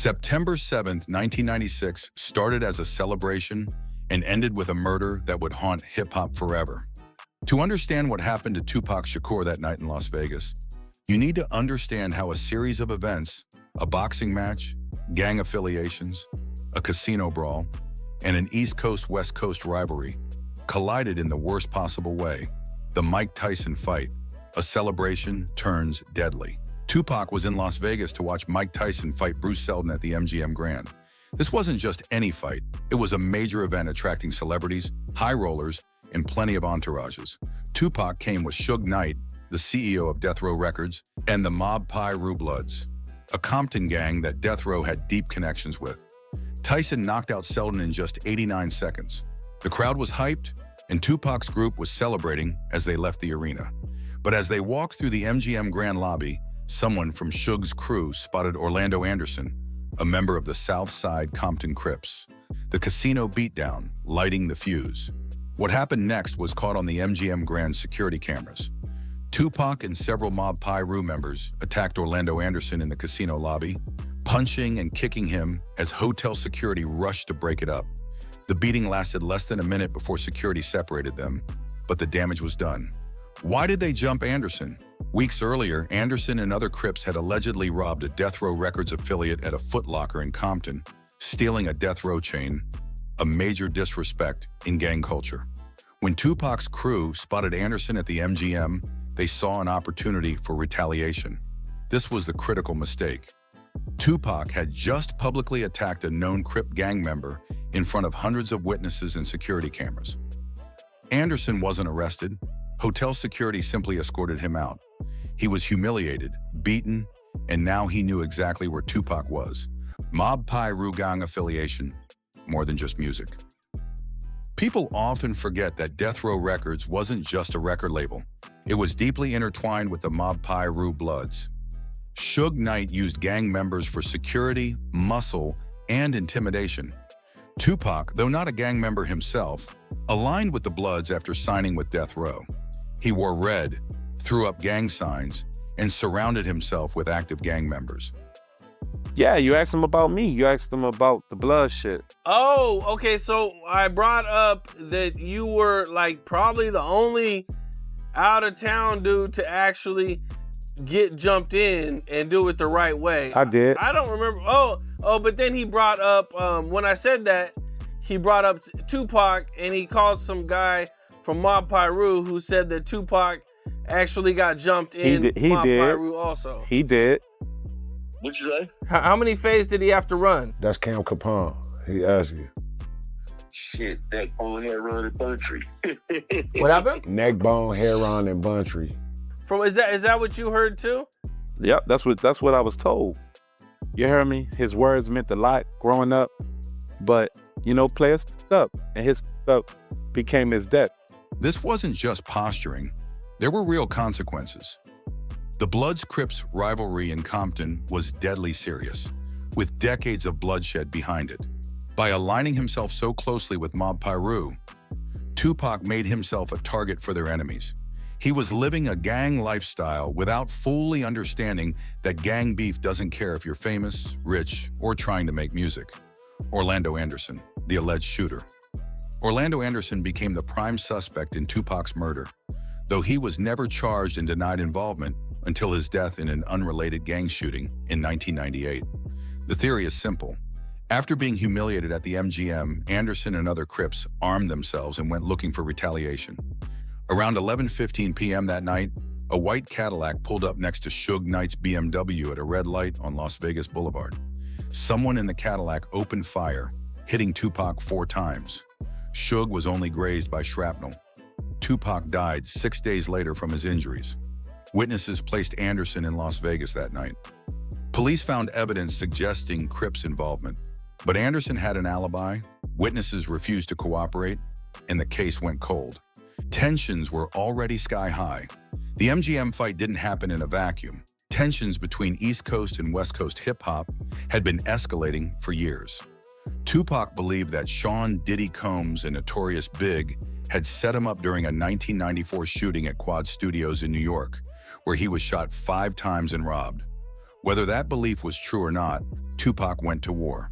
September 7th, 1996 started as a celebration and ended with a murder that would haunt hip-hop forever. To understand what happened to Tupac Shakur that night in Las Vegas, you need to understand how a series of events, a boxing match, gang affiliations, a casino brawl, and an East Coast-West Coast rivalry collided in the worst possible way. The Mike Tyson fight, a celebration turns deadly. Tupac was in Las Vegas to watch Mike Tyson fight Bruce Seldon at the MGM Grand. This wasn't just any fight, it was a major event attracting celebrities, high rollers, and plenty of entourages. Tupac came with Suge Knight, the CEO of Death Row Records, and the Fa.pacaveli Bloods, a Compton gang that Death Row had deep connections with. Tyson knocked out Seldon in just 89 seconds. The crowd was hyped, and Tupac's group was celebrating as they left the arena. But as they walked through the MGM Grand lobby, someone from Suge's crew spotted Orlando Anderson, a member of the South Side Compton Crips. The casino beatdown, lighting the fuse. What happened next was caught on the MGM Grand security cameras. Tupac and several Fa.pacaveli members attacked Orlando Anderson in the casino lobby, punching and kicking him as hotel security rushed to break it up. The beating lasted less than a minute before security separated them, but the damage was done. Why did they jump Anderson? Weeks earlier, Anderson and other Crips had allegedly robbed a Death Row Records affiliate at a Foot Locker in Compton, stealing a Death Row chain, a major disrespect in gang culture. When Tupac's crew spotted Anderson at the MGM, they saw an opportunity for retaliation. This was the critical mistake. Tupac had just publicly attacked a known Crip gang member in front of hundreds of witnesses and security cameras. Anderson wasn't arrested. Hotel security simply escorted him out. He was humiliated, beaten, and now he knew exactly where Tupac was. Fa.pacaveli gang affiliation, more than just music. People often forget that Death Row Records wasn't just a record label. It was deeply intertwined with the Fa.pacaveli Bloods. Suge Knight used gang members for security, muscle, and intimidation. Tupac, though not a gang member himself, aligned with the Bloods after signing with Death Row. He wore red, threw up gang signs, and surrounded himself with active gang members. Yeah, you asked him about me. You asked him about the blood shit. Oh, okay, so I brought up that you were like probably the only out-of-town dude to actually get jumped in and do it the right way. I did. I don't remember. But then he brought up, when I said that, he brought up Tupac, and he called some guy from Fa.pacaveli who said that Tupac actually got jumped in. He did. Also. He did. What'd you say? How many phases did he have to run? That's Cam Capone. He asked you. Shit, neck bone, hair run, and bun tree. What happened? Neck bone, hair on, and bun tree. Is that what you heard too? Yep, that's what I was told. You hear me? His words meant a lot growing up, but players up, and his up became his death. This wasn't just posturing. There were real consequences. The Bloods-Crips rivalry in Compton was deadly serious, with decades of bloodshed behind it. By aligning himself so closely with Fa.pacaveli, Tupac made himself a target for their enemies. He was living a gang lifestyle without fully understanding that gang beef doesn't care if you're famous, rich, or trying to make music. Orlando Anderson, the alleged shooter. Orlando Anderson became the prime suspect in Tupac's murder, though he was never charged and denied involvement until his death in an unrelated gang shooting in 1998. The theory is simple. After being humiliated at the MGM, Anderson and other Crips armed themselves and went looking for retaliation. Around 11:15 p.m. that night, a white Cadillac pulled up next to Suge Knight's BMW at a red light on Las Vegas Boulevard. Someone in the Cadillac opened fire, hitting Tupac 4 times. Suge was only grazed by shrapnel. Tupac died 6 days later from his injuries. Witnesses placed Anderson in Las Vegas that night. Police found evidence suggesting Crips' involvement, but Anderson had an alibi, witnesses refused to cooperate, and the case went cold. Tensions were already sky-high. The MGM fight didn't happen in a vacuum. Tensions between East Coast and West Coast hip-hop had been escalating for years. Tupac believed that Sean Diddy Combs and Notorious Big had set him up during a 1994 shooting at Quad Studios in New York, where he was shot 5 times and robbed. Whether that belief was true or not, Tupac went to war.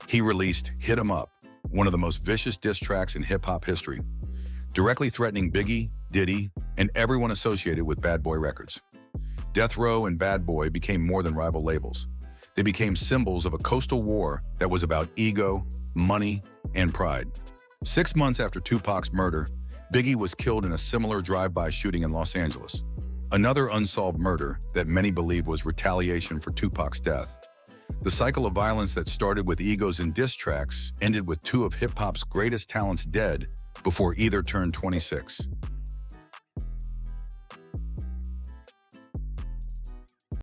He released Hit 'Em Up, one of the most vicious diss tracks in hip-hop history, directly threatening Biggie, Diddy, and everyone associated with Bad Boy Records. Death Row and Bad Boy became more than rival labels. They became symbols of a coastal war that was about ego, money, and pride. 6 months after Tupac's murder, Biggie was killed in a similar drive-by shooting in Los Angeles. Another unsolved murder that many believe was retaliation for Tupac's death. The cycle of violence that started with egos and diss tracks ended with two of hip-hop's greatest talents dead before either turned 26.